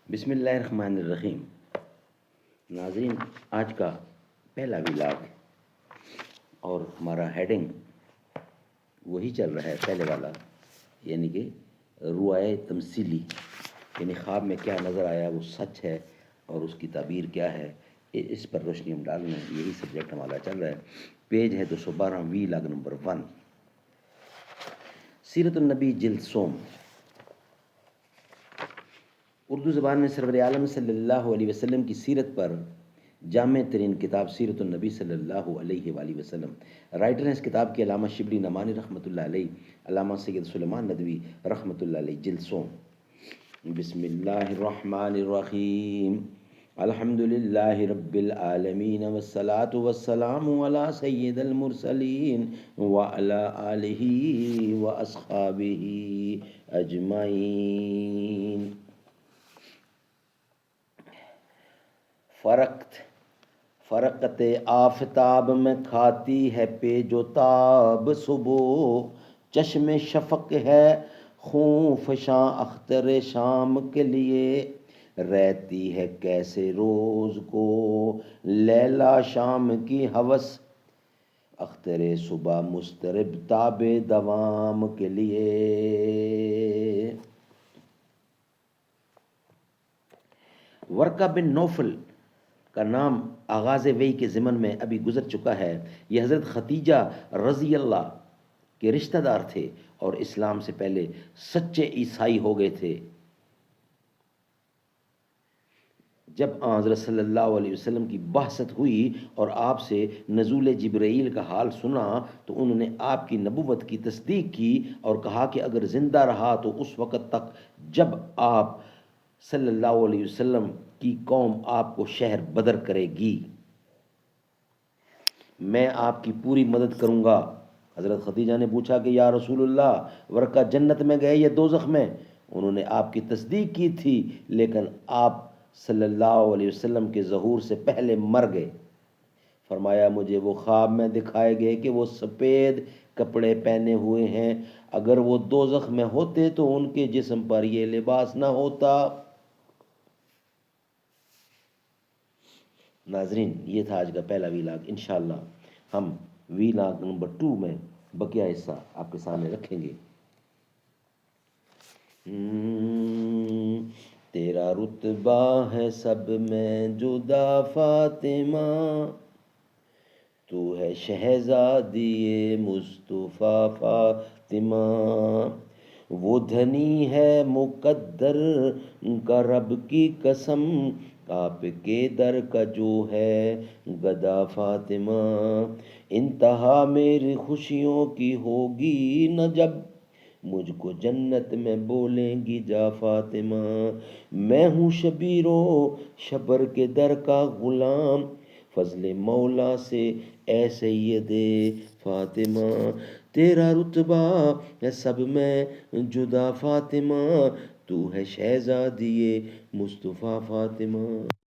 بسم اللہ الرحمن الرحیم۔ ناظرین، آج کا پہلا ولاگ اور ہمارا ہیڈنگ وہی چل رہا ہے پہلے والا، یعنی کہ رؤیائے تمثیلی، یعنی خواب میں کیا نظر آیا وہ سچ ہے اور اس کی تعبیر کیا ہے، اس پر روشنی ہم ڈال رہے ہیں۔ یہی سبجیکٹ ہمارا چل رہا ہے۔ پیج ہے 212، ولاگ نمبر 1، سیرت النبی جلد سوم۔ اردو زبان میں سرور عالم صلی اللہ علیہ وسلم کی سیرت پر جامع ترین کتاب سیرت النبی صلی اللہ علیہ وآلہ وسلم۔ رائٹر ہیں اس کتاب کے علامہ شبلی نعمانی رحمۃ اللہ علیہ، علامہ سید سلیمان ندوی رحمۃ اللہ علیہ، جلد سوم۔ بسم اللہ الرحمن الرحیم، الحمد للہ رب العالمین والصلاة والسلام علی سید المرسلین وعلی آلہ واصحابہ اجمعین۔ فرقت آفتاب میں کھاتی ہے پیج و تاب صبح، چشم شفق ہے خون فشاں اختر شام کے لیے، رہتی ہے کیسے روز کو لیلا شام کی ہوس، اختر صبح مضطرب تاب دوام کے لیے۔ ورقہ بن نوفل کا نام آغاز وحی کے ضمن میں ابھی گزر چکا ہے۔ یہ حضرت خدیجہ رضی اللہ کے رشتہ دار تھے اور اسلام سے پہلے سچے عیسائی ہو گئے تھے۔ جب حضرت صلی اللہ علیہ وسلم کی بعثت ہوئی اور آپ سے نزول جبرائیل کا حال سنا تو انہوں نے آپ کی نبوت کی تصدیق کی اور کہا کہ اگر زندہ رہا تو اس وقت تک جب آپ صلی اللہ علیہ وسلم کی قوم آپ کو شہر بدر کرے گی، میں آپ کی پوری مدد کروں گا۔ حضرت خدیجہ نے پوچھا کہ یا رسول اللہ، ورقہ جنت میں گئے یا دوزخ میں؟ انہوں نے آپ کی تصدیق کی تھی لیکن آپ صلی اللہ علیہ وسلم کے ظہور سے پہلے مر گئے۔ فرمایا مجھے وہ خواب میں دکھائے گئے کہ وہ سفید کپڑے پہنے ہوئے ہیں، اگر وہ دوزخ میں ہوتے تو ان کے جسم پر یہ لباس نہ ہوتا۔ ناظرین، یہ تھا آج کا پہلا ویلاگ۔ انشاءاللہ ہم ویلاگ نمبر 2 میں بقیہ حصہ آپ کے سامنے رکھیں گے۔ تیرا رتبہ ہے سب میں جدا فاطمہ، تو ہے شہزادی مصطفیٰ فاطمہ، وہ دھنی ہے مقدر کا رب کی قسم، آپ کے در کا جو ہے گدا فاطمہ، انتہا میری خوشیوں کی ہوگی نہ جب مجھ کو جنت میں بولیں گی جا فاطمہ، میں ہوں شبیر و شبر کے در کا غلام، فضل مولا سے اے سید فاطمہ، تیرا رتبہ ہے سب میں جدا فاطمہ، تو ہے شہزادی مصطفیٰ فاطمہ۔